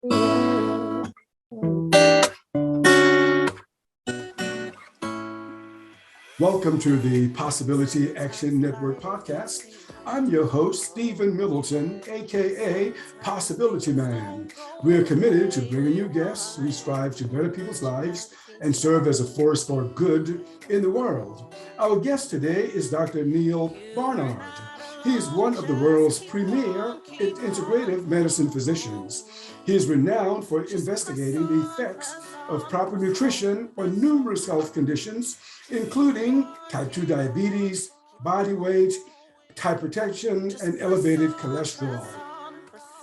Welcome to the Possibility Action Network podcast. I'm your host, Stephen Middleton, aka Possibility Man. We are committed to bringing you guests who strive to better people's lives and serve as a force for good in the world. Our guest today is Dr. Neal Barnard. He is one of the world's premier integrative medicine physicians. He is renowned for investigating the effects of proper nutrition on numerous health conditions, including type 2 diabetes, body weight, hypertension, and elevated cholesterol.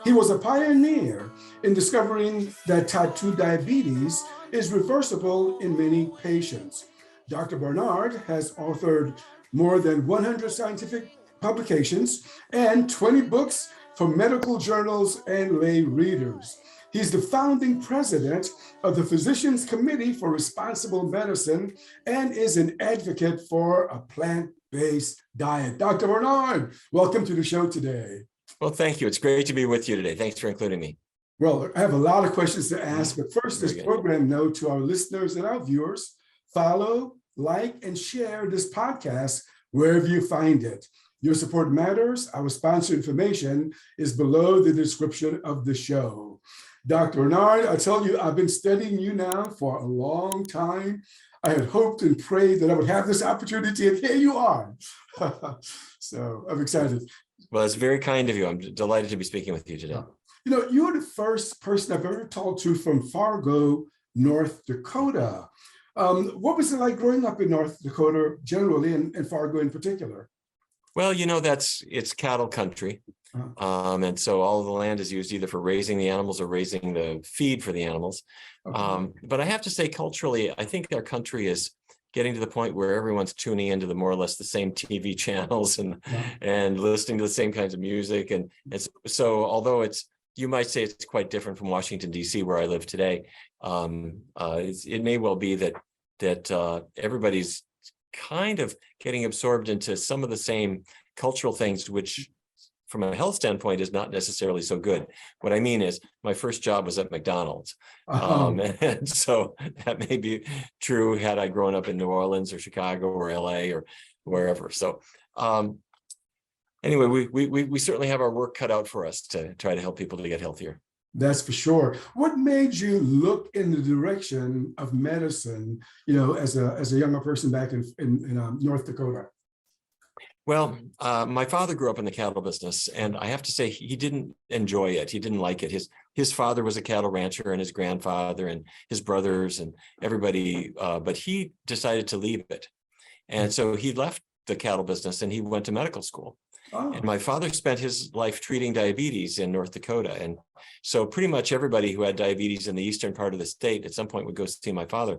He was a pioneer in discovering that type 2 diabetes is reversible in many patients. Dr. Barnard has authored more than 100 scientific publications and 20 books for medical journals and lay readers. He's the founding president of the Physicians Committee for Responsible Medicine and is an advocate for a plant-based diet. Dr. Barnard, welcome to the show today. Well, thank you. It's great to be with you today. Thanks for including me. Well, I have a lot of questions to ask, but first, this program note to our listeners and our viewers: follow, like, and share this podcast wherever you find it. Your support matters. Our sponsor information is below the description of the show. Dr. Barnard, I tell you, I've been studying you now for a long time. I had hoped and prayed that I would have this opportunity, and here you are. So I'm excited. Well, it's very kind of you. I'm delighted to be speaking with you today. You know, you're the first person I've ever talked to from Fargo, North Dakota. What was it like growing up in North Dakota generally, and Fargo in particular? Well, you know, it's cattle country. And so all of the land is used either for raising the animals or raising the feed for the animals. Okay. But I have to say, culturally, I think our country is getting to the point where everyone's tuning into the more or less the same TV channels and listening to the same kinds of music. And so although you might say it's quite different from Washington, D.C., where I live today, it may well be that everybody's kind of getting absorbed into some of the same cultural things, which from a health standpoint is not necessarily so good. What I mean is my first job was at McDonald's. And so that may be true had I grown up in New Orleans or Chicago or LA or wherever. So anyway, we certainly have our work cut out for us to try to help people to get healthier. That's for sure. What made you look in the direction of medicine, you know, as a younger person back in North Dakota? Well, my father grew up in the cattle business, and I have to say he didn't enjoy it. He didn't like it. His father was a cattle rancher, and his grandfather and his brothers and everybody, but he decided to leave it. And so he left the cattle business and he went to medical school. Oh. And my father spent his life treating diabetes in North Dakota. And so pretty much everybody who had diabetes in the eastern part of the state at some point would go see my father.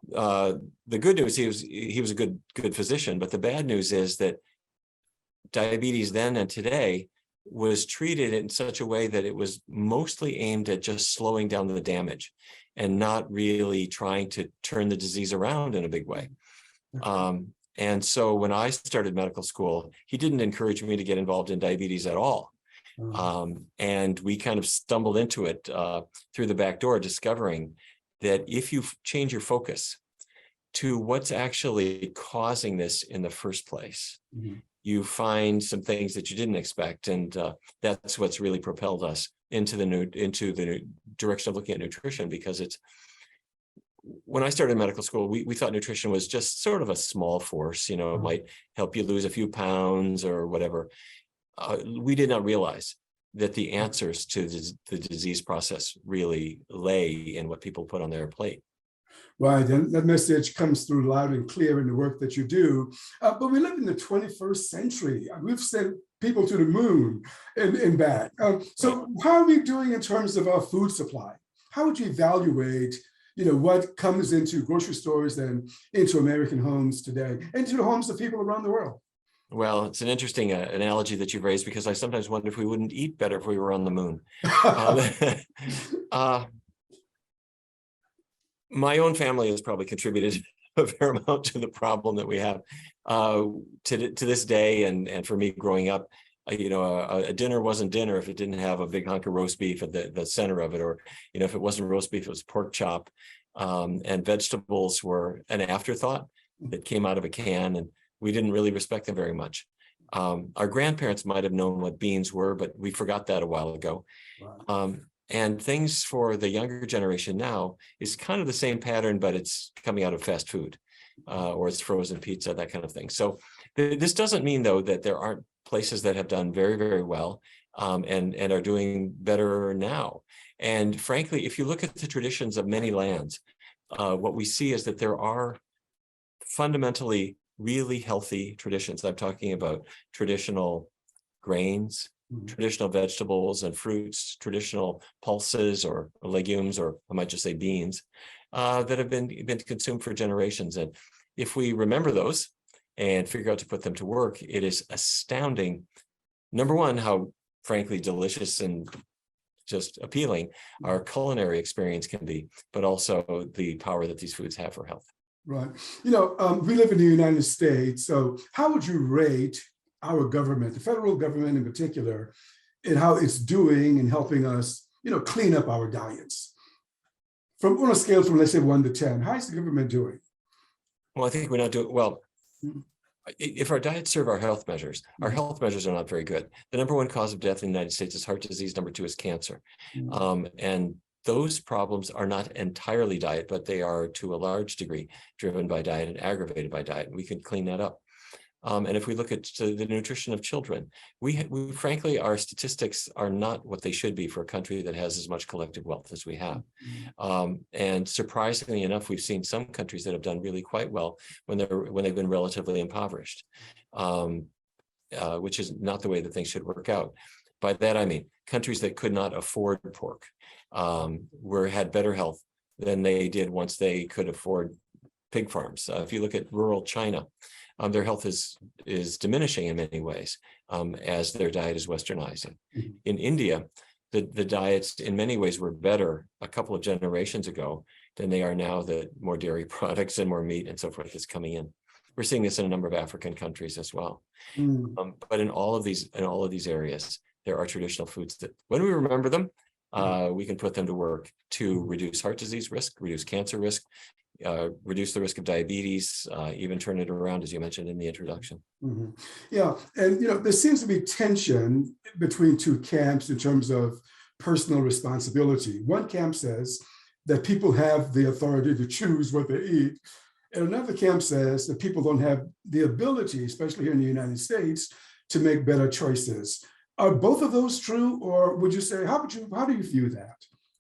The good news, he was a good physician, but the bad news is that diabetes then and today was treated in such a way that it was mostly aimed at just slowing down the damage and not really trying to turn the disease around in a big way. And so when I started medical school, he didn't encourage me to get involved in diabetes at all. And we kind of stumbled into it through the back door, discovering that if you change your focus to what's actually causing this in the first place, you find some things that you didn't expect. And that's what's really propelled us into the direction of looking at nutrition, because when I started medical school, we thought nutrition was just sort of a small force, you know, it might help you lose a few pounds or whatever. We did not realize that the answers to the disease process really lay in what people put on their plate. Right, and that message comes through loud and clear in the work that you do. But we live in the 21st century. We've sent people to the moon and back. So how are we doing in terms of our food supply? How would you evaluate, you know, what comes into grocery stores and into American homes today, and to the homes of people around the world? Well, it's an interesting analogy that you've raised, because I sometimes wonder if we wouldn't eat better if we were on the moon. My own family has probably contributed a fair amount to the problem that we have to this day, and for me growing up. a dinner wasn't dinner if it didn't have a big hunk of roast beef at the center of it, or, if it wasn't roast beef, it was pork chop. And vegetables were an afterthought that came out of a can, and we didn't really respect them very much. Our grandparents might have known what beans were, but we forgot that a while ago. Right. And things for the younger generation now is kind of the same pattern, but it's coming out of fast food, or it's frozen pizza, that kind of thing. So this doesn't mean, though, that there aren't places that have done very, very well, and are doing better now. And frankly, if you look at the traditions of many lands, what we see is that there are fundamentally really healthy traditions. I'm talking about traditional grains, traditional vegetables and fruits, traditional pulses or legumes, or I might just say beans, that have been consumed for generations. And if we remember those and figure out to put them to work, it is astounding, number one, how frankly delicious and just appealing our culinary experience can be, but also the power that these foods have for health. Right. We live in the United States. So how would you rate our government, the federal government in particular, and how it's doing in helping us, clean up our diets? On a scale from, let's say, 1 to 10, how is the government doing? Well, I think we're not doing well. If our diets serve our health measures, our health measures are not very good. The number one cause of death in the United States is heart disease. Number two is cancer. And those problems are not entirely diet, but they are to a large degree driven by diet and aggravated by diet. And we can clean that up. And if we look at the nutrition of children, we frankly, our statistics are not what they should be for a country that has as much collective wealth as we have. And surprisingly enough, we've seen some countries that have done really quite well when they've been relatively impoverished, which is not the way that things should work out. By that, I mean countries that could not afford pork had better health than they did once they could afford pig farms. If you look at rural China, their health is diminishing in many ways as their diet is westernizing. In India, the diets in many ways were better a couple of generations ago than they are now, that more dairy products and more meat and so forth is coming in. We're seeing this in a number of African countries as well. But in all of these areas, there are traditional foods that, when we remember them, we can put them to work to reduce heart disease risk, reduce cancer risk, reduce the risk of diabetes, even turn it around, as you mentioned in the introduction. Yeah, and there seems to be tension between two camps in terms of personal responsibility. One camp says that people have the authority to choose what they eat, and another camp says that people don't have the ability, especially here in the United States, to make better choices. Are both of those true, or would you say, how do you view that?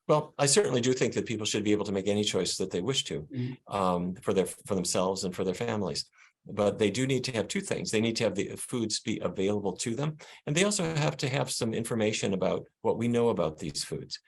Well, I certainly do think that people should be able to make any choice that they wish to for themselves and for their families. But they do need to have two things. They need to have the foods be available to them, and they also have to have some information about what we know about these foods.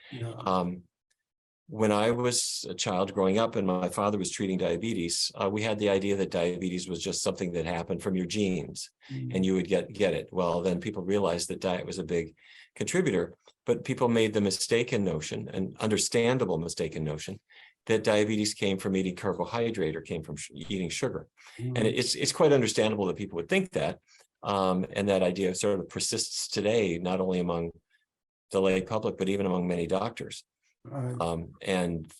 When I was a child growing up and my father was treating diabetes, we had the idea that diabetes was just something that happened from your genes and you would get it. Well, then people realized that diet was a big contributor, but people made the mistaken notion, an understandable mistaken notion, that diabetes came from eating carbohydrate or came from eating sugar. And it's quite understandable that people would think that. And that idea sort of persists today, not only among the lay public, but even among many doctors. And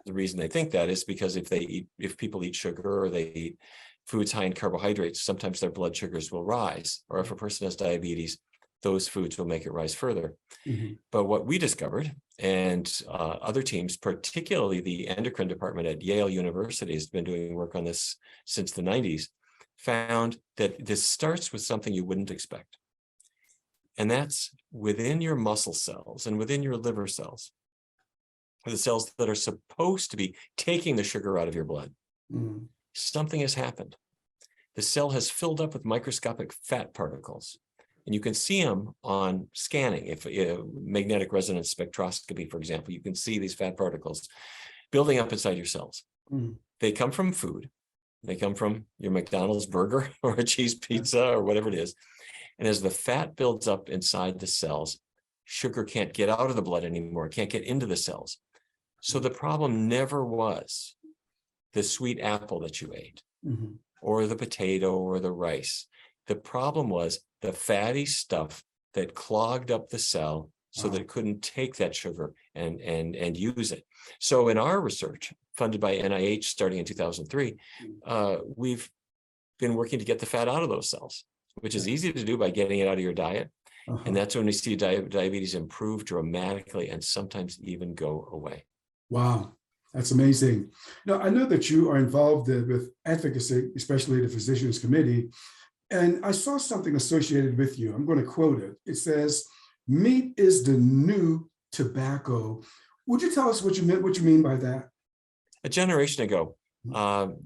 the reason they think that is because if people eat sugar or they eat foods high in carbohydrates, sometimes their blood sugars will rise. Or if a person has diabetes, those foods will make it rise further. But what we discovered, and other teams, particularly the endocrine department at Yale University, has been doing work on this since the 90s, found that this starts with something you wouldn't expect. And that's within your muscle cells and within your liver cells, the cells that are supposed to be taking the sugar out of your blood. Something has happened. The cell has filled up with microscopic fat particles, and you can see them on scanning. If magnetic resonance spectroscopy, for example, you can see these fat particles building up inside your cells. They come from food. They come from your McDonald's burger or a cheese pizza or whatever it is. And as the fat builds up inside the cells, sugar can't get out of the blood anymore. It can't get into the cells. So the problem never was the sweet apple that you ate, or the potato or the rice. The problem was the fatty stuff that clogged up the cell so that it couldn't take that sugar and use it. So in our research, funded by NIH starting in 2003, we've been working to get the fat out of those cells, which is easy to do by getting it out of your diet. And that's when we see diabetes improve dramatically and sometimes even go away. Wow, that's amazing. Now, I know that you are involved with advocacy, especially the Physicians Committee, and I saw something associated with you. I'm going to quote it. It says, "Meat is the new tobacco." Would you tell us what you mean by that? A generation ago,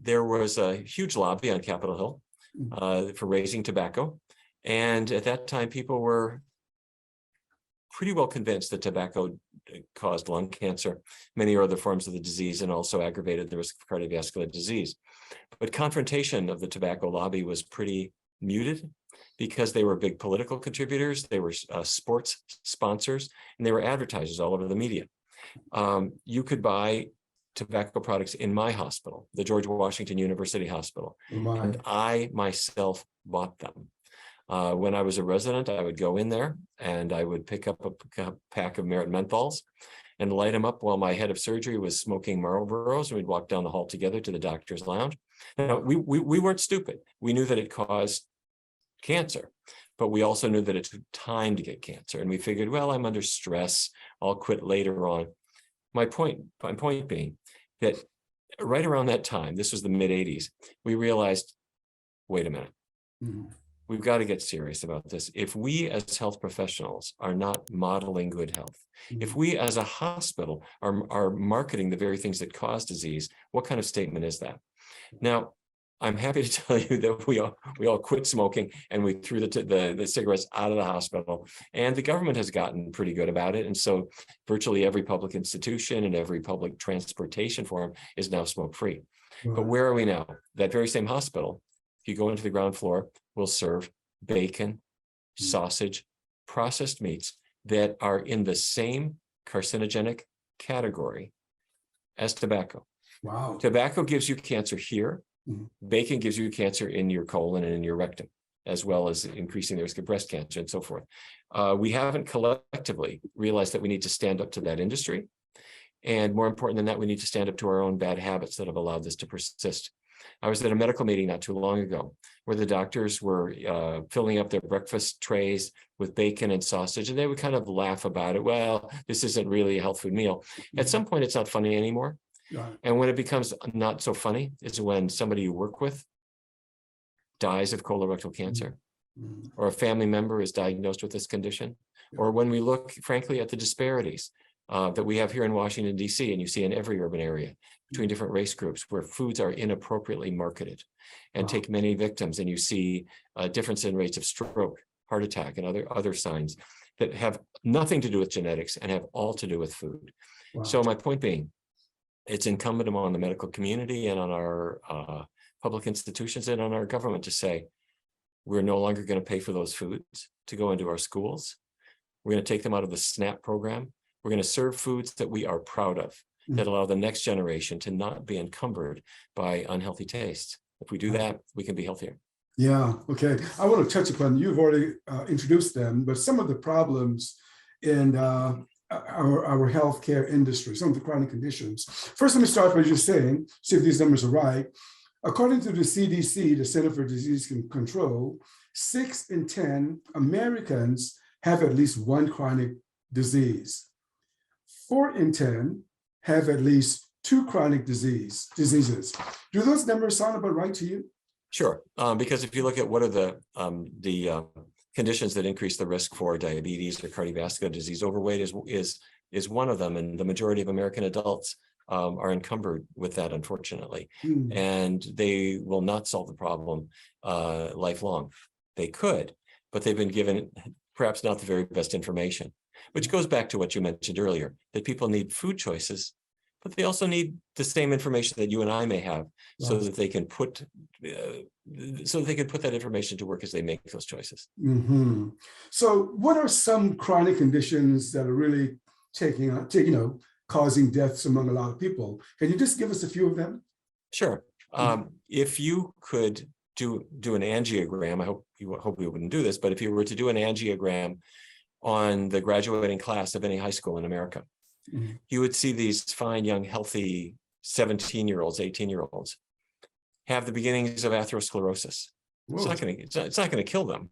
there was a huge lobby on Capitol Hill for raising tobacco. And at that time, people were pretty well convinced that tobacco caused lung cancer, many other forms of the disease, and also aggravated the risk of cardiovascular disease. But confrontation of the tobacco lobby was pretty muted because they were big political contributors, they were sports sponsors, and they were advertisers all over the media. You could buy tobacco products in my hospital, the George Washington University Hospital, and I myself bought them. When I was a resident, I would go in there and I would pick up a pack of Merit menthols and light them up while my head of surgery was smoking Marlboros, and we'd walk down the hall together to the doctor's lounge. Now, we weren't stupid. We knew that it caused cancer, but we also knew that it took time to get cancer. And we figured, well, I'm under stress, I'll quit later on. My point being that right around that time, this was the mid-'80s, we realized, wait a minute. We've got to get serious about this. If we as health professionals are not modeling good health, if we as a hospital are marketing the very things that cause disease, what kind of statement is that? Now, I'm happy to tell you that we all quit smoking and we threw the cigarettes out of the hospital, and the government has gotten pretty good about it. And so virtually every public institution and every public transportation form is now smoke-free. But where are we now? That very same hospital, if you go into the ground floor, will serve bacon, sausage, processed meats that are in the same carcinogenic category as tobacco. Wow. Tobacco gives you cancer here. Bacon gives you cancer in your colon and in your rectum, as well as increasing the risk of breast cancer and so forth. We haven't collectively realized that we need to stand up to that industry. And more important than that, we need to stand up to our own bad habits that have allowed this to persist. I was at a medical meeting not too long ago where the doctors were filling up their breakfast trays with bacon and sausage, and they would kind of laugh about it. Well, this isn't really a health food meal. At some point, it's not funny anymore. And when it becomes not so funny is when somebody you work with dies of colorectal cancer, or a family member is diagnosed with this condition, or when we look, frankly, at the disparities that we have here in Washington, D.C., and you see in every urban area between different race groups where foods are inappropriately marketed and take many victims, and you see a difference in rates of stroke, heart attack, and other signs that have nothing to do with genetics and have all to do with food. So my point being, it's incumbent upon the medical community and on our public institutions and on our government to say, we're no longer going to pay for those foods to go into our schools. We're going to take them out of the SNAP program. We're going to serve foods that we are proud of, that allow the next generation to not be encumbered by unhealthy tastes. If we do that, we can be healthier. Yeah, okay. I want to touch upon, you've already introduced them, but some of the problems in our healthcare industry, some of the chronic conditions. First, let me start by just saying, see if these numbers are right. According to the CDC, the Center for Disease Control, 6 in 10 Americans have at least one chronic disease. 4 in 10 have at least 2 chronic diseases. Do those numbers sound about right to you? Sure, because if you look at what are the conditions that increase the risk for diabetes or cardiovascular disease, overweight is one of them, and the majority of American adults are encumbered with that, unfortunately, and they will not solve the problem lifelong. They could, but they've been given perhaps not the very best information, which goes back to what you mentioned earlier, that people need food choices, but they also need the same information that you and I may have, so that they can put that information to work as they make those choices. So, what are some chronic conditions that are really causing deaths among a lot of people? Can you just give us a few of them? Sure. If you could do an angiogram, I hope we wouldn't do this, but if you were to do an angiogram on the graduating class of any high school in America, you would see these fine, young, healthy 17-year-olds, 18-year-olds have the beginnings of atherosclerosis. It's not going to kill them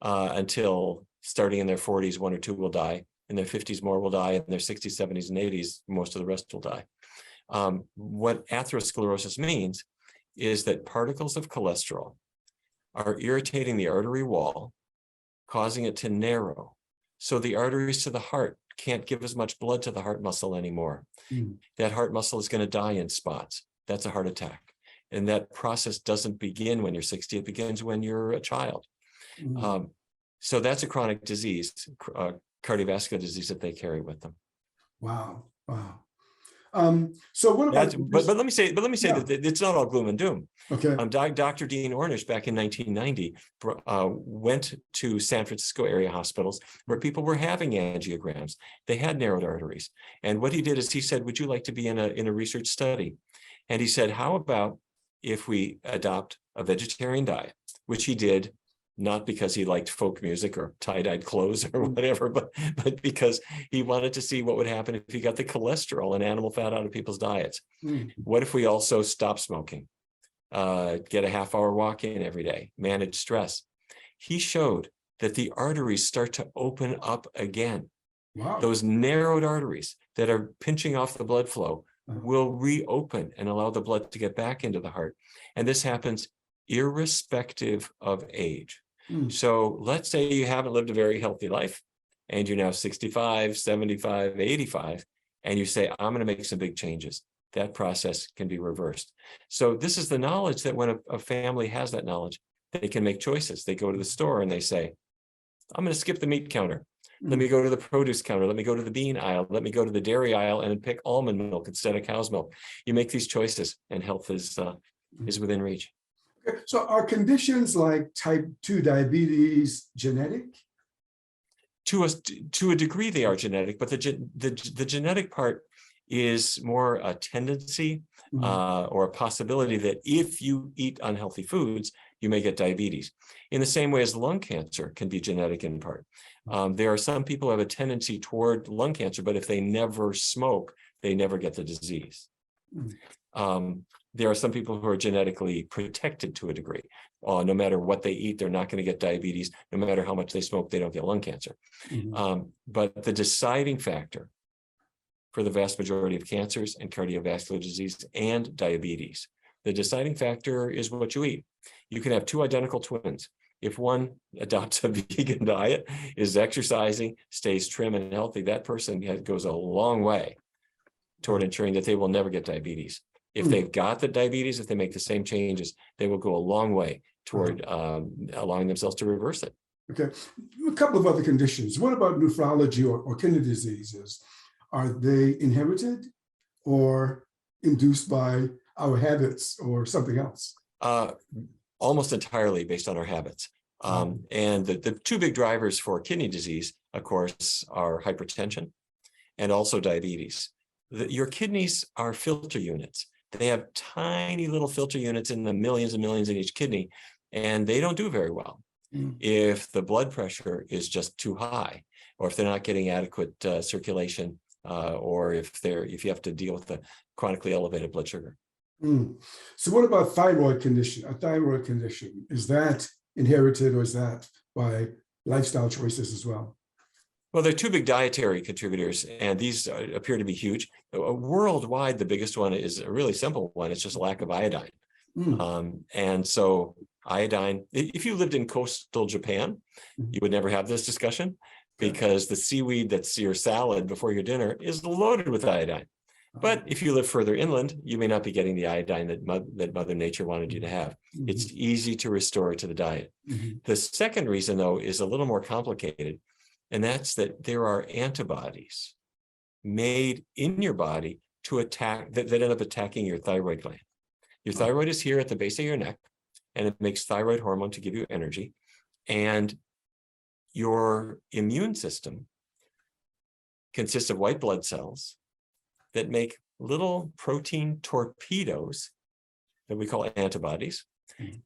until starting in their 40s, 1 or 2 will die. In their 50s, more will die. In their 60s, 70s, and 80s, most of the rest will die. What atherosclerosis means is that particles of cholesterol are irritating the artery wall, causing it to narrow. So the arteries to the heart can't give as much blood to the heart muscle anymore. That heart muscle is going to die in spots. That's a heart attack. And that process doesn't begin when you're 60, it begins when you're a child. So that's a chronic disease, cardiovascular disease that they carry with them. Wow. So what about? But let me say that it's not all gloom and doom. Okay. Dr. Dean Ornish back in 1990 went to San Francisco area hospitals where people were having angiograms. They had narrowed arteries, and what he did is he said, "Would you like to be in a research study?" And he said, "How about if we adopt a vegetarian diet?" Which he did. Not because he liked folk music or tie-dyed clothes or whatever, but because he wanted to see what would happen if he got the cholesterol and animal fat out of people's diets. What if we also stop smoking, get a half-hour walk in every day, manage stress? He showed that the arteries start to open up again. Wow. Those narrowed arteries that are pinching off the blood flow will reopen and allow the blood to get back into the heart. And this happens irrespective of age. So let's say you haven't lived a very healthy life and you're now 65, 75, 85, and you say, I'm going to make some big changes. That process can be reversed. So this is the knowledge that when a family has that knowledge, they can make choices. They go to the store and they say, I'm going to skip the meat counter. Let me go to the produce counter. Let me go to the bean aisle. Let me go to the dairy aisle and pick almond milk instead of cow's milk. You make these choices and health is within reach. So are conditions like type 2 diabetes genetic? To a degree, they are genetic, but the genetic part is more a tendency or a possibility that if you eat unhealthy foods, you may get diabetes. In the same way as lung cancer can be genetic in part. There are some people who have a tendency toward lung cancer, but if they never smoke, they never get the disease. There are some people who are genetically protected to a degree. No matter what they eat, they're not going to get diabetes. No matter how much they smoke, they don't get lung cancer. But the deciding factor for the vast majority of cancers and cardiovascular disease and diabetes, the deciding factor is what you eat. You can have two identical twins. If one adopts a vegan diet, is exercising, stays trim and healthy, that person goes a long way toward ensuring that they will never get diabetes. If they've got the diabetes, if they make the same changes, they will go a long way toward allowing themselves to reverse it. Okay, a couple of other conditions. What about nephrology or kidney diseases? Are they inherited or induced by our habits or something else? Almost entirely based on our habits. And the two big drivers for kidney disease, of course, are hypertension and also diabetes. Your kidneys are filter units. They have tiny little filter units in the millions and millions in each kidney, and they don't do very well if the blood pressure is just too high, or if they're not getting adequate circulation, or if you have to deal with the chronically elevated blood sugar. So what about thyroid condition? A thyroid condition, is that inherited or is that by lifestyle choices as well? Well, there are two big dietary contributors, and these appear to be huge. Worldwide, the biggest one is a really simple one. It's just a lack of iodine. And so iodine, if you lived in coastal Japan, you would never have this discussion because the seaweed that's your salad before your dinner is loaded with iodine. But if you live further inland, you may not be getting the iodine that Mother Nature wanted you to have. It's easy to restore to the diet. The second reason, though, is a little more complicated. And that's that there are antibodies made in your body to attack that end up attacking your thyroid gland. Your thyroid is here at the base of your neck, and it makes thyroid hormone to give you energy. And your immune system consists of white blood cells that make little protein torpedoes that we call antibodies.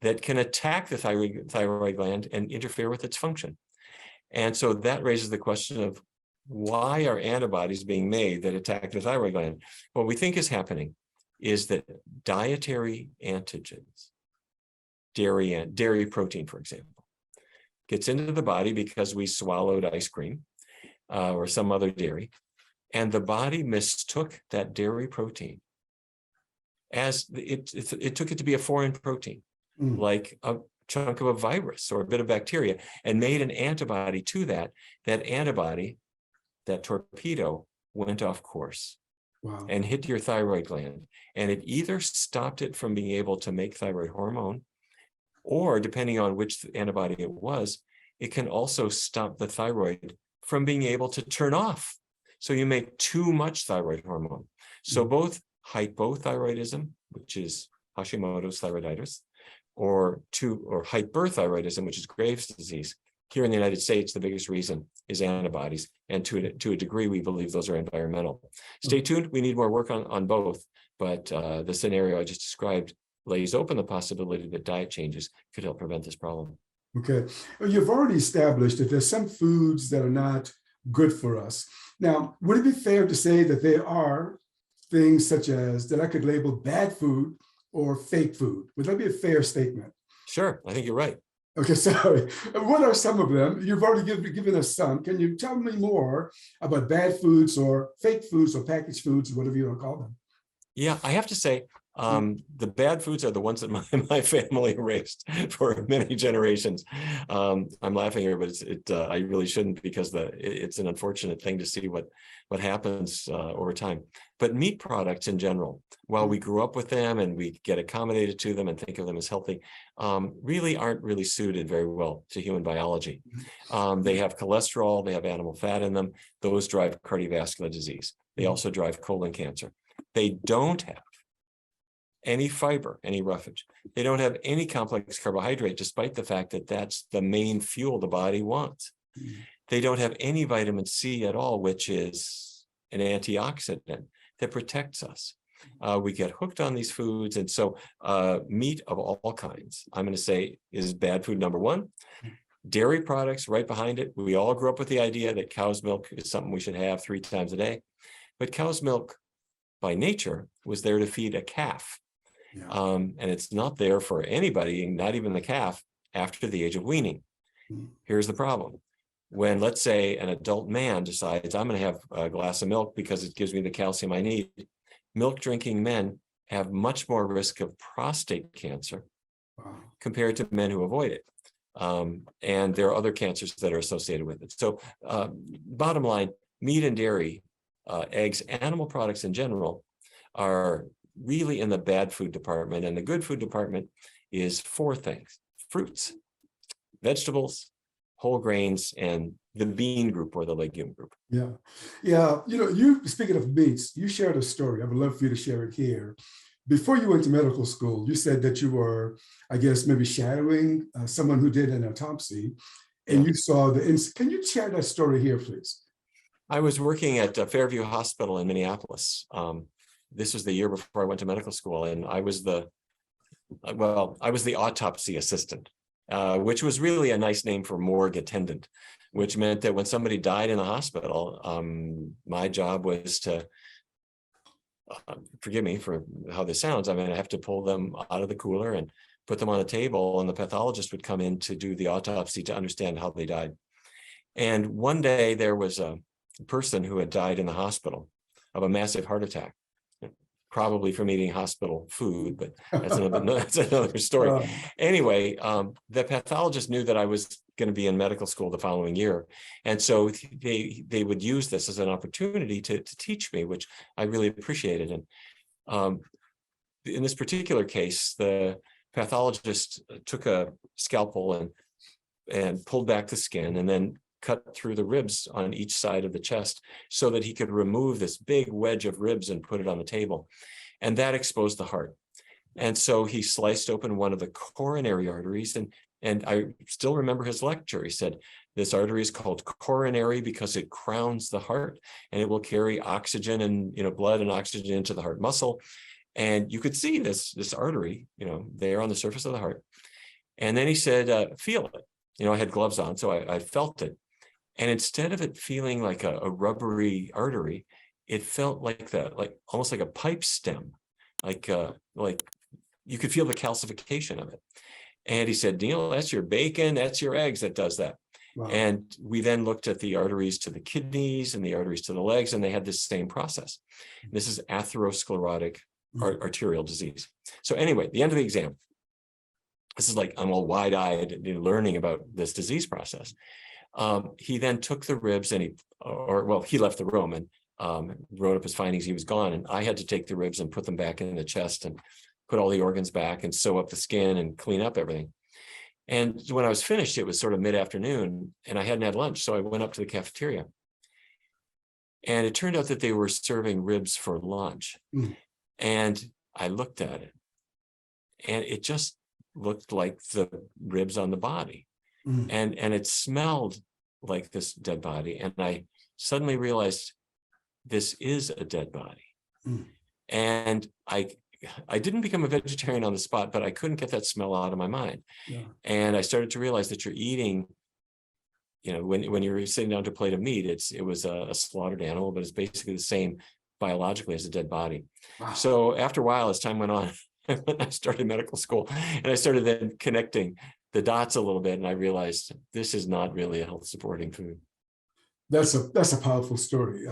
that can attack the thyroid gland and interfere with its function. And so that raises the question of, why are antibodies being made that attack the thyroid gland? What we think is happening is that dietary antigens, dairy protein, for example, gets into the body because we swallowed ice cream or some other dairy, and the body mistook that dairy protein as it took it to be a foreign protein, like a chunk of a virus or a bit of bacteria, and made an antibody to that. That antibody, that torpedo, went off course. Wow. And hit your thyroid gland. And it either stopped it from being able to make thyroid hormone, or depending on which antibody it was, it can also stop the thyroid from being able to turn off. So you make too much thyroid hormone. So both hypothyroidism, which is Hashimoto's thyroiditis, or hyperthyroidism, which is Graves' disease. Here in the United States, the biggest reason is antibodies. And to a degree, we believe those are environmental. Stay tuned. We need more work on both. But the scenario I just described lays open the possibility that diet changes could help prevent this problem. Okay. Well, you've already established that there's some foods that are not good for us. Now, would it be fair to say that there are things such as that I could label bad food or fake food? Would that be a fair statement? Sure. I think you're right. Okay, sorry. What are some of them? You've already given us some. Can you tell me more about bad foods or fake foods or packaged foods, whatever you want to call them? Yeah, I have to say, the bad foods are the ones that my family raised for many generations. I'm laughing here, but I really shouldn't, because it's an unfortunate thing to see what happens over time. But meat products in general, while we grew up with them and we get accommodated to them and think of them as healthy, really aren't really suited very well to human biology. They have cholesterol, they have animal fat in them. Those drive cardiovascular disease. They also drive colon cancer. They don't have any fiber, any roughage. They don't have any complex carbohydrate, despite the fact that that's the main fuel the body wants. They don't have any vitamin C at all, which is an antioxidant that protects us. We get hooked on these foods. And so meat of all kinds, I'm going to say, is bad food number one. Dairy products right behind it. We all grew up with the idea that cow's milk is something we should have 3 times a day. But cow's milk, by nature, was there to feed a calf. Yeah. And it's not there for anybody, not even the calf, after the age of weaning. Here's the problem. When, let's say, an adult man decides, I'm going to have a glass of milk because it gives me the calcium I need, milk drinking men have much more risk of prostate cancer compared to men who avoid it. And there are other cancers that are associated with it. So bottom line, meat and dairy, eggs, animal products in general are really in the bad food department. And the good food department is 4 things: fruits, vegetables, whole grains, and the bean group or the legume group. Yeah. Yeah. You speaking of meats, you shared a story. I would love for you to share it here. Before you went to medical school, you said that you were, I guess, maybe shadowing someone who did an autopsy, and you saw can you share that story here, please? I was working at Fairview Hospital in Minneapolis. This was the year before I went to medical school, and I was the autopsy assistant, which was really a nice name for morgue attendant, which meant that when somebody died in the hospital, my job was to, forgive me for how this sounds, I mean, I have to pull them out of the cooler and put them on a table, and the pathologist would come in to do the autopsy to understand how they died. And one day there was a person who had died in the hospital of a massive heart attack, probably from eating hospital food, but that's another story. Anyway, the pathologist knew that I was going to be in medical school the following year. And so they would use this as an opportunity to teach me, which I really appreciated. And in this particular case, the pathologist took a scalpel and pulled back the skin and then cut through the ribs on each side of the chest so that he could remove this big wedge of ribs and put it on the table. And that exposed the heart. And so he sliced open one of the coronary arteries. And I still remember his lecture. He said, this artery is called coronary because it crowns the heart, and it will carry oxygen and blood and oxygen into the heart muscle. And you could see this artery, there on the surface of the heart. And then he said, feel it. I had gloves on, so I felt it. And instead of it feeling like a rubbery artery, it felt like almost like a pipe stem, like you could feel the calcification of it. And he said, Neal, that's your bacon, that's your eggs that does that. Wow. And we then looked at the arteries to the kidneys and the arteries to the legs, and they had this same process. This is atherosclerotic arterial disease. So anyway, the end of the exam, this is like, I'm all wide-eyed learning about this disease process. He then took the ribs and he left the room and wrote up his findings. He was gone, and I had to take the ribs and put them back in the chest and put all the organs back and sew up the skin and clean up everything. And when I was finished, it was sort of mid-afternoon, and I hadn't had lunch, so I went up to the cafeteria. And it turned out that they were serving ribs for lunch. And I looked at it, and it just looked like the ribs on the body. And it smelled like this dead body. And I suddenly realized this is a dead body. And I didn't become a vegetarian on the spot, but I couldn't get that smell out of my mind. Yeah. And I started to realize that you're eating, when you're sitting down to a plate of meat, it was a slaughtered animal, but it's basically the same biologically as a dead body. Wow. So after a while, as time went on, I started medical school, and I started then connecting the dots a little bit, and I realized this is not really a health supporting food. That's a powerful story.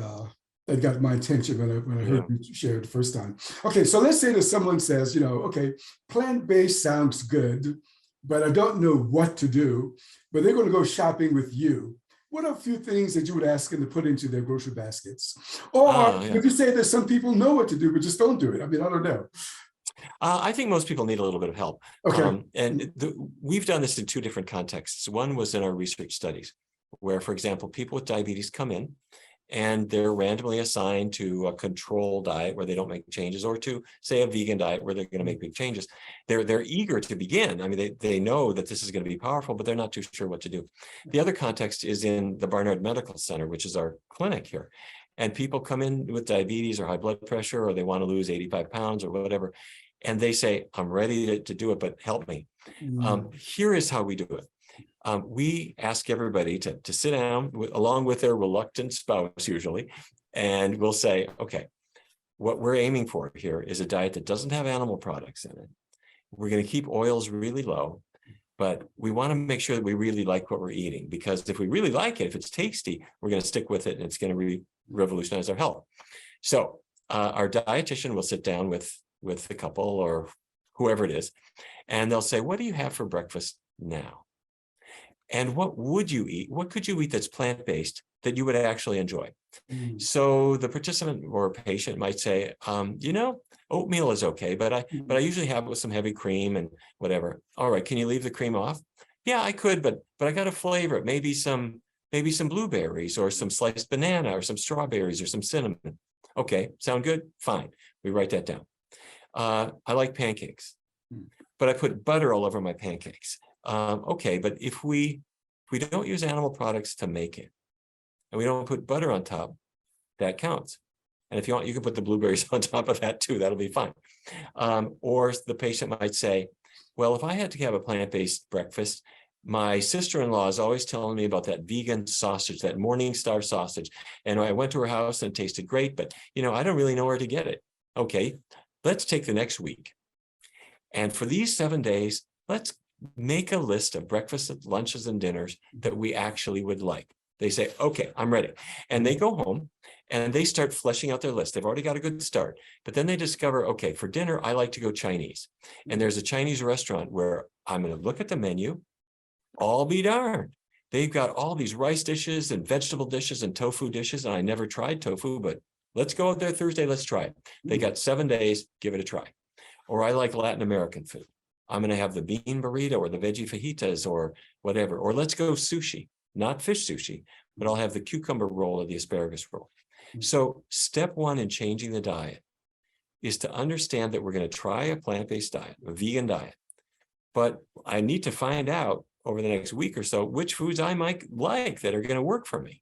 That got my attention when I heard you share it the first time. Okay, so let's say that someone says, okay, plant-based sounds good, but I don't know what to do, but they're going to go shopping with you. What are a few things that you would ask them to put into their grocery baskets? Or would you say that some people know what to do, but just don't do it? I mean, I don't know. I think most people need a little bit of help. Okay. We've done this in two different contexts. One was in our research studies, where, for example, people with diabetes come in, and they're randomly assigned to a control diet where they don't make changes, or to, say, a vegan diet where they're going to make big changes. They're eager to begin. I mean, they know that this is going to be powerful, but they're not too sure what to do. The other context is in the Barnard Medical Center, which is our clinic here. And people come in with diabetes or high blood pressure, or they want to lose 85 pounds or whatever. And they say, I'm ready to do it, but help me. Here is how we do it. We ask everybody to sit down along with their reluctant spouse, usually, and we'll say, okay, what we're aiming for here is a diet that doesn't have animal products in it. We're going to keep oils really low, but we want to make sure that we really like what we're eating, because if we really like it, if it's tasty, we're going to stick with it, and it's going to really revolutionize our health. So our dietitian will sit down with the couple or whoever it is, and they'll say, what do you have for breakfast now? And what would you eat? What could you eat that's plant-based that you would actually enjoy? So the participant or patient might say, oatmeal is okay, but I usually have it with some heavy cream and whatever. All right, can you leave the cream off? Yeah, I could, but I got to flavor it. Maybe some blueberries, or some sliced banana, or some strawberries, or some cinnamon. Okay, sound good? Fine. We write that down. I like pancakes, but I put butter all over my pancakes. Okay, but if we don't use animal products to make it, and we don't put butter on top, that counts. And if you want, you can put the blueberries on top of that too. That'll be fine. Or the patient might say, well, if I had to have a plant-based breakfast, my sister-in-law is always telling me about that vegan sausage, that Morningstar sausage. And I went to her house and it tasted great, but I don't really know where to get it. Okay, let's take the next week. And for these 7 days, let's make a list of breakfasts, lunches, and dinners that we actually would like. They say, okay, I'm ready. And they go home and they start fleshing out their list. They've already got a good start. But then they discover, okay, for dinner, I like to go Chinese. And there's a Chinese restaurant where I'm going to look at the menu. I'll be darned. They've got all these rice dishes and vegetable dishes and tofu dishes. And I never tried tofu, but let's go out there Thursday. Let's try it. They got 7 days. Give it a try. Or I like Latin American food. I'm going to have the bean burrito or the veggie fajitas or whatever. Or let's go sushi, not fish sushi, but I'll have the cucumber roll or the asparagus roll. So step one in changing the diet is to understand that we're going to try a plant-based diet, a vegan diet. But I need to find out over the next week or so which foods I might like that are going to work for me.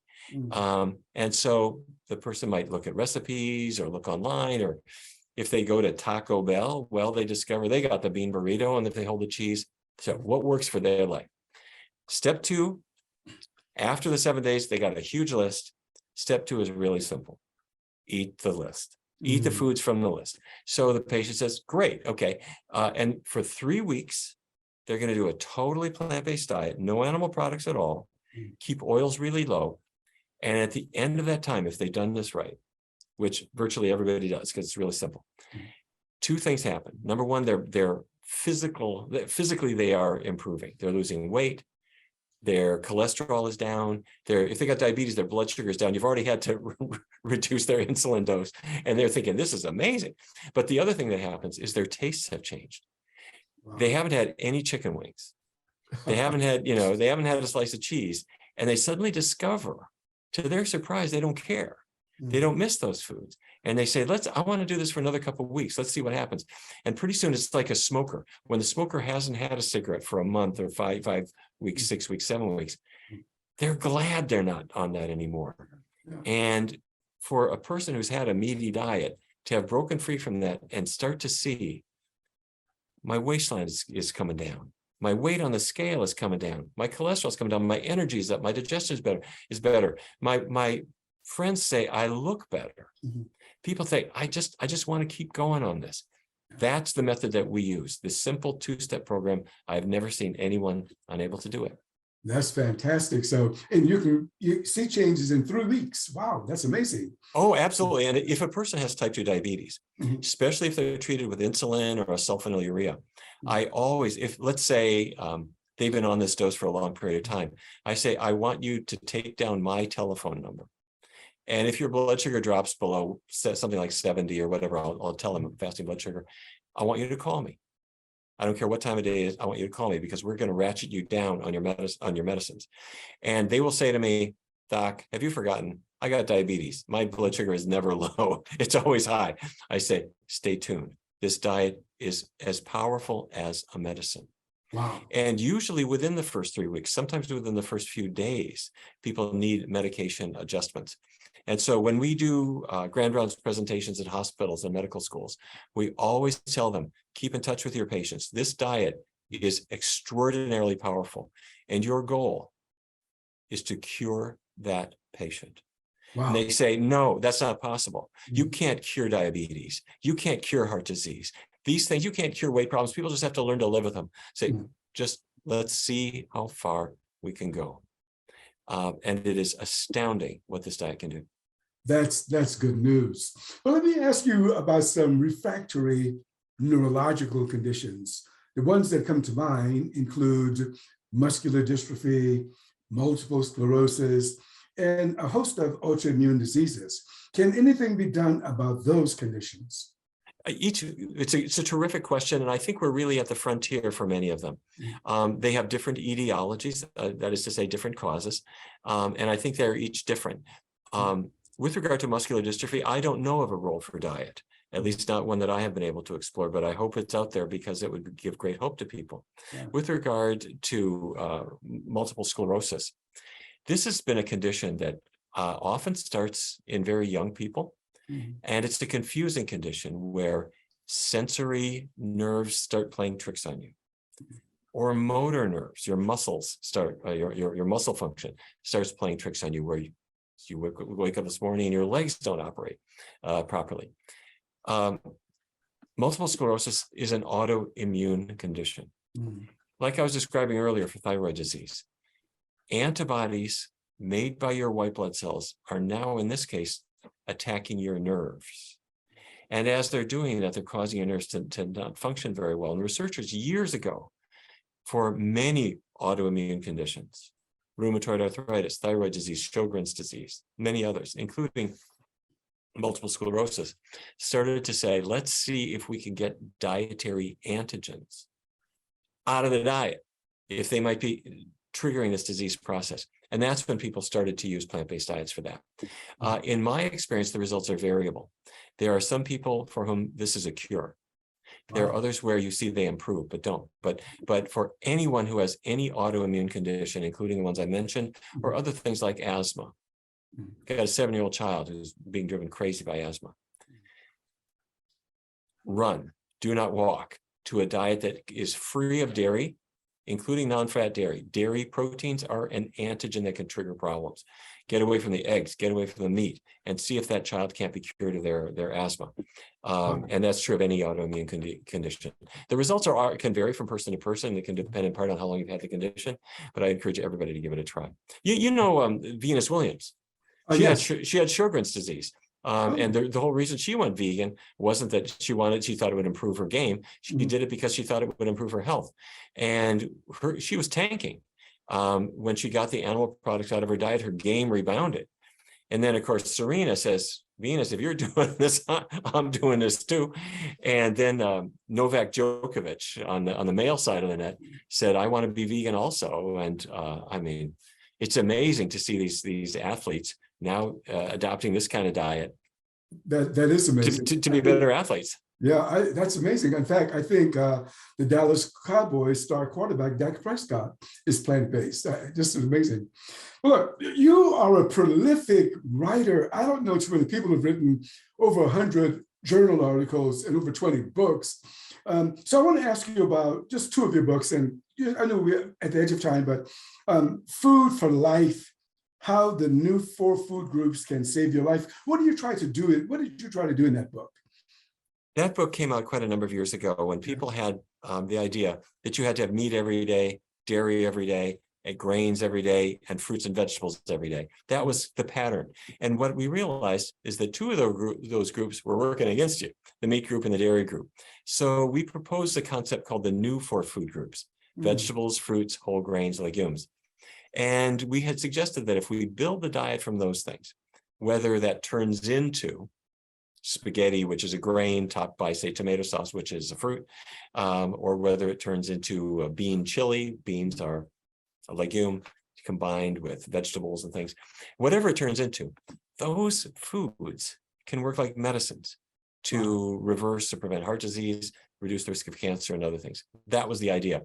And so the person might look at recipes or look online or If they go to Taco Bell, well, they discover they got the bean burrito and if they hold the cheese. So what works for their life? Step 2, after the 7 days, they got a huge list. Step 2 is really simple. Eat the list. Eat the foods from the list. So the patient says, great, okay. And for 3 weeks, they're going to do a totally plant-based diet, no animal products at all, keep oils really low. And at the end of that time, if they've done this right, which virtually everybody does because it's really simple, 2 things happen. Number one, they're physically they are improving. They're losing weight. Their cholesterol is down. If they got diabetes, their blood sugar is down. You've already had to reduce their insulin dose. And they're thinking, this is amazing. But the other thing that happens is their tastes have changed. Wow. They haven't had any chicken wings. They haven't had, they haven't had a slice of cheese. And they suddenly discover, to their surprise, they don't care. They don't miss those foods. And they say, I want to do this for another couple of weeks. Let's see what happens. And pretty soon it's like a smoker. When the smoker hasn't had a cigarette for a month or 5 weeks, 6 weeks, 7 weeks, they're glad they're not on that anymore. Yeah. And for a person who's had a meaty diet to have broken free from that and start to see, my waistline is coming down. My weight on the scale is coming down. My cholesterol is coming down. My energy is up. My digestion is better. My friends say I look better. People say, I just want to keep going on this. That's the method that we use. This simple 2-step program. I've never seen anyone unable to do it. That's fantastic. So, and you see changes in 3 weeks. Wow, that's amazing. Oh, absolutely. And if a person has type 2 diabetes, especially if they're treated with insulin or a sulfonylurea, I always, let's say they've been on this dose for a long period of time, I say, I want you to take down my telephone number. And if your blood sugar drops below something like 70 or whatever, I'll tell them fasting blood sugar, I want you to call me. I don't care what time of day it is. I want you to call me because we're going to ratchet you down on your medicines. And they will say to me, Doc, have you forgotten? I got diabetes. My blood sugar is never low. It's always high. I say, stay tuned. This diet is as powerful as a medicine. Wow. And usually within the first 3 weeks, sometimes within the first few days, people need medication adjustments. And so when we do grand rounds presentations at hospitals and medical schools, we always tell them, keep in touch with your patients. This diet is extraordinarily powerful. And your goal is to cure that patient. Wow. And they say, no, that's not possible. You can't cure diabetes. You can't cure heart disease. These things, you can't cure weight problems. People just have to learn to live with them. Say, just let's see how far we can go. And it is astounding what this diet can do. That's good news. Well, let me ask you about some refractory neurological conditions. The ones that come to mind include muscular dystrophy, multiple sclerosis, and a host of autoimmune diseases. Can anything be done about those conditions? It's a terrific question, and I think we're really at the frontier for many of them. They have different etiologies, that is to say, different causes, and I think they're each different. With regard to muscular dystrophy, I don't know of a role for diet, at least not one that I have been able to explore, but I hope it's out there because it would give great hope to people. Yeah. With regard to multiple sclerosis, this has been a condition that often starts in very young people. And it's a confusing condition where sensory nerves start playing tricks on you, or motor nerves, your muscles start, your muscle function starts playing tricks on you, where you wake up this morning and your legs don't operate properly. Multiple sclerosis is an autoimmune condition. Like I was describing earlier for thyroid disease, antibodies made by your white blood cells are now, in this case, attacking your nerves. And as they're doing that, they're causing your nerves to not function very well. And researchers years ago, for many autoimmune conditions, rheumatoid arthritis, thyroid disease, Sjogren's disease, many others, including multiple sclerosis, started to say, let's see if we can get dietary antigens out of the diet, if they might be triggering this disease process. And that's when people started to use plant-based diets for that. In my experience, the results are variable. There are some people for whom this is a cure. There are others where you see they improve, but don't. But for anyone who has any autoimmune condition, including the ones I mentioned, or other things like asthma, I've got a 7-year-old child who's being driven crazy by asthma. run, do not walk to a diet that is free of dairy, including non-fat dairy. Dairy proteins are an antigen that can trigger problems. Get away from the eggs, get away from the meat, and see if that child can't be cured of their asthma. And that's true of any autoimmune condition. The results can vary from person to person. It can depend in part on how long you've had the condition, but I encourage everybody to give it a try. You know Venus Williams. She had Sjogren's disease. And the whole reason she went vegan wasn't that she thought it would improve her game. She did it because she thought it would improve her health. And she was tanking. When she got the animal products out of her diet, her game rebounded. And then, of course, Serena says, Venus, if you're doing this, I'm doing this too. And then Novak Djokovic on the male side of the net said, I want to be vegan also. And I mean, it's amazing to see these athletes now adopting this kind of diet. That is amazing. To be better athletes. Yeah, that's amazing. In fact, I think the Dallas Cowboys star quarterback, Dak Prescott, is plant-based. Just amazing. Look, you are a prolific writer. I don't know too many people who have written over 100 journal articles and over 20 books. So I want to ask you about just two of your books. And I know we're at the edge of time, but Food for Life, How the New 4 Food Groups Can Save Your Life. What did you try to do in that book? That book came out quite a number of years ago when people had the idea that you had to have meat every day, dairy every day, and grains every day, and fruits and vegetables every day. That was the pattern. And what we realized is that two of those groups were working against you, the meat group and the dairy group. So we proposed a concept called the new 4 food groups: vegetables, fruits, whole grains, legumes. And we had suggested that if we build the diet from those things, whether that turns into spaghetti, which is a grain, topped by, say, tomato sauce, which is a fruit, or whether it turns into a bean chili, beans are a legume combined with vegetables and things, whatever it turns into, those foods can work like medicines to reverse or prevent heart disease, reduce the risk of cancer and other things. That was the idea.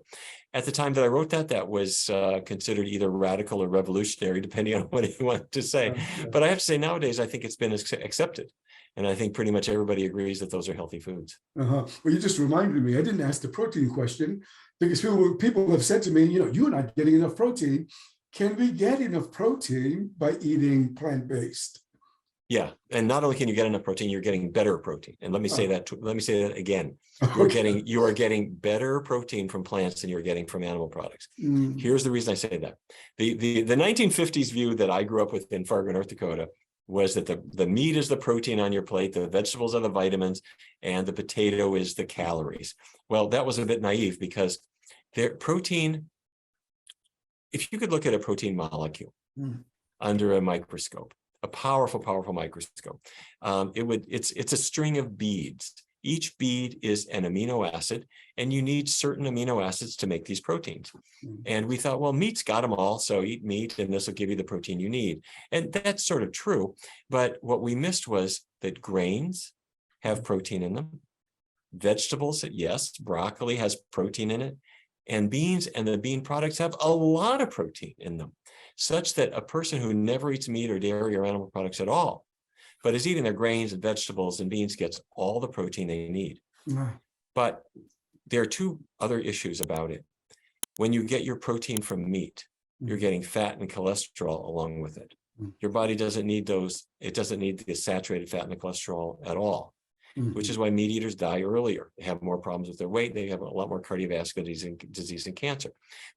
At the time that I wrote that was considered either radical or revolutionary, depending on what you want to say. But I have to say, nowadays, I think it's been accepted. And I think pretty much everybody agrees that those are healthy foods. Well, you just reminded me, I didn't ask the protein question because people have said to me, you're not getting enough protein. Can we get enough protein by eating plant-based? Yeah, and not only can you get enough protein, you're getting better protein. And let me say that again. You are getting better protein from plants than you're getting from animal products. Here's the reason I say that. The 1950s view that I grew up with in Fargo, North Dakota, was that the meat is the protein on your plate, the vegetables are the vitamins, and the potato is the calories. Well, that was a bit naive because protein, if you could look at a protein molecule under a microscope, a powerful microscope, it's a string of beads. Each bead is an amino acid, and you need certain amino acids to make these proteins. And we thought, well, meat's got them all, so eat meat, and this will give you the protein you need. And that's sort of true. But what we missed was that grains have protein in them. Vegetables, yes, broccoli has protein in it. And beans and the bean products have a lot of protein in them, such that a person who never eats meat or dairy or animal products at all, but is eating their grains and vegetables and beans, gets all the protein they need. But there are two other issues about it. When you get your protein from meat, you're getting fat and cholesterol along with it. Your body doesn't need those. It doesn't need the saturated fat and the cholesterol at all, which is why meat eaters die earlier. They have more problems with their weight. They have a lot more cardiovascular disease and cancer.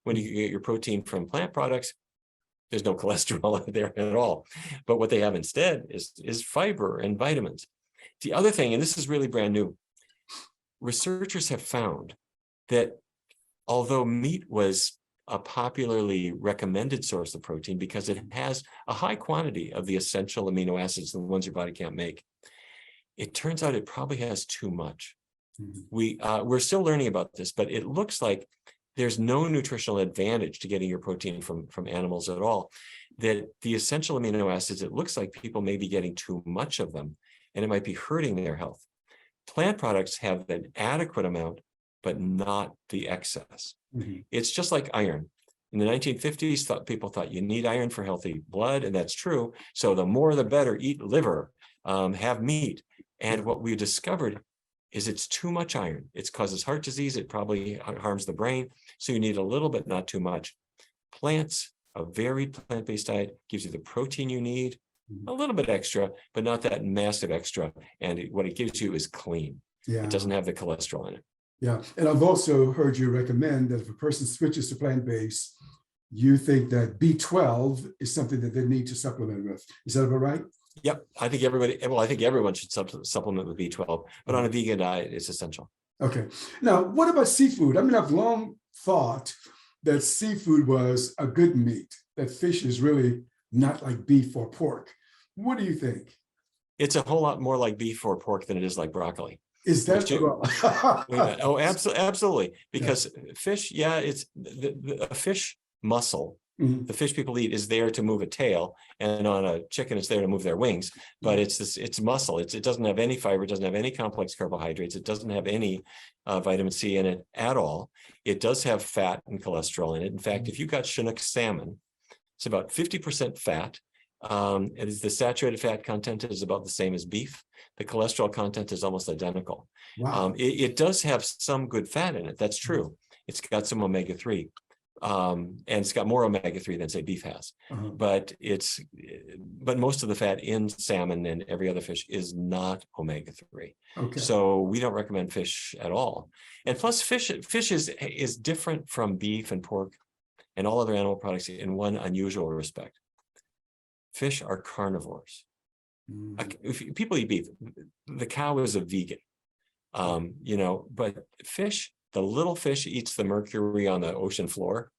When you get your protein from plant products, there's no cholesterol there at all. But what they have instead is fiber and vitamins. The other thing, and this is really brand new, researchers have found that although meat was a popularly recommended source of protein because it has a high quantity of the essential amino acids, the ones your body can't make, it turns out it probably has too much. We're still learning about this, but it looks like there's no nutritional advantage to getting your protein from animals at all. That the essential amino acids, it looks like people may be getting too much of them, and it might be hurting their health. Plant products have an adequate amount, but not the excess. It's just like iron. In the 1950s, people thought you need iron for healthy blood, and that's true. So the more the better, eat liver, have meat. And what we discovered is it's too much iron. It causes heart disease. It probably harms the brain. So you need a little bit, not too much. Plants, a varied plant-based diet gives you the protein you need, a little bit extra, but not that massive extra. And what it gives you is clean. Yeah. It doesn't have the cholesterol in it. Yeah. And I've also heard you recommend that if a person switches to plant-based, you think that B12 is something that they need to supplement with. Is that about right? Yep. I think everyone should supplement with B12, but on a vegan diet, it's essential. Okay. Now, what about seafood? I mean, I've long thought that seafood was a good meat, that fish is really not like beef or pork. What do you think? It's a whole lot more like beef or pork than it is like broccoli. Is that Oh, absolutely. Because fish, it's a fish muscle. Mm-hmm. The fish people eat is there to move a tail, and on a chicken, it's there to move their wings. But it's muscle. It doesn't have any fiber, it doesn't have any complex carbohydrates, it doesn't have any vitamin C in it at all. It does have fat and cholesterol in it. In fact, if you got Chinook salmon, it's about 50% fat. The saturated fat content is about the same as beef. The cholesterol content is almost identical. Wow. It does have some good fat in it. That's true. It's got some omega-3. And it's got more omega-3 than say beef has, but most of the fat in salmon and every other fish is not omega-3. Okay. So we don't recommend fish at all. And plus fish is different from beef and pork and all other animal products in one unusual respect. Fish are carnivores. If people eat beef, the cow is a vegan, but fish, the little fish eats the mercury on the ocean floor.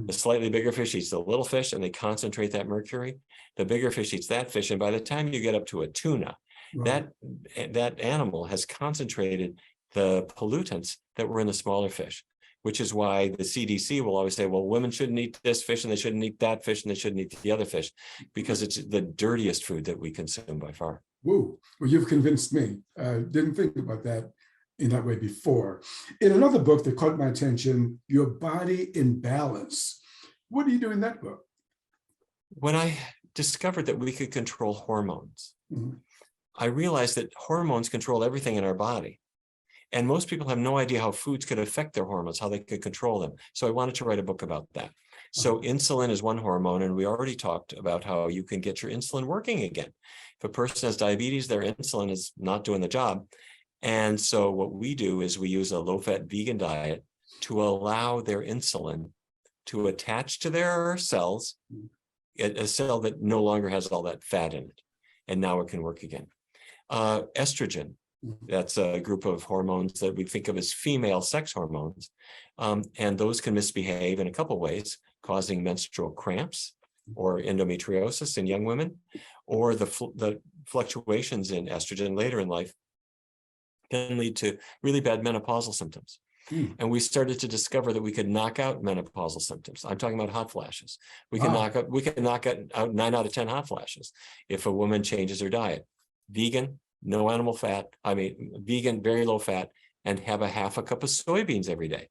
The slightly bigger fish eats the little fish, and they concentrate that mercury. The bigger fish eats that fish, and by the time you get up to a tuna, that animal has concentrated the pollutants that were in the smaller fish, which is why the CDC will always say, well, women shouldn't eat this fish, and they shouldn't eat that fish, and they shouldn't eat the other fish, because it's the dirtiest food that we consume by far. Whoa. Well, you've convinced me. I didn't think about that in that way before. In another book that caught my attention, Your Body in Balance. What do you do in that book? When I discovered that we could control hormones, I realized that hormones control everything in our body. And most people have no idea how foods could affect their hormones, how they could control them. So I wanted to write a book about that. So insulin is one hormone, and we already talked about how you can get your insulin working again. If a person has diabetes, their insulin is not doing the job. And so what we do is we use a low-fat vegan diet to allow their insulin to attach to their cells, a cell that no longer has all that fat in it. And now it can work again. Estrogen, that's a group of hormones that we think of as female sex hormones. And those can misbehave in a couple ways, causing menstrual cramps or endometriosis in young women, or the fluctuations in estrogen later in life can lead to really bad menopausal symptoms. And we started to discover that we could knock out menopausal symptoms. I'm talking about hot flashes. We can knock out 9 out of 10 hot flashes if a woman changes her diet. Vegan, no animal fat. Vegan, very low fat, and have a half a cup of soybeans every day.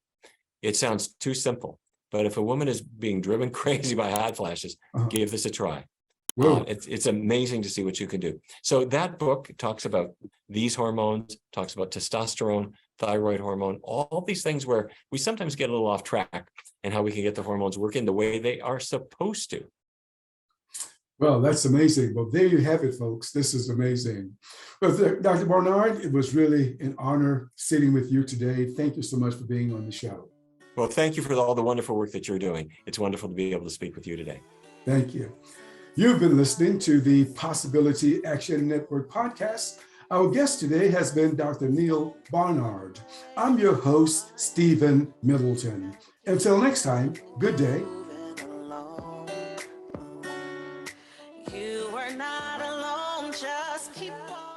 It sounds too simple, but if a woman is being driven crazy by hot flashes, give this a try. It's amazing to see what you can do. So that book talks about these hormones, talks about testosterone, thyroid hormone, all these things where we sometimes get a little off track, and how we can get the hormones working the way they are supposed to. Well, that's amazing. Well, there you have it, folks. This is amazing. Well, Dr. Barnard, it was really an honor sitting with you today. Thank you so much for being on the show. Well, thank you for all the wonderful work that you're doing. It's wonderful to be able to speak with you today. Thank you. You've been listening to the Possibility Action Network podcast. Our guest today has been Dr. Neal Barnard. I'm your host, Stephen Middleton. Until next time, good day. You are not alone, just keep on.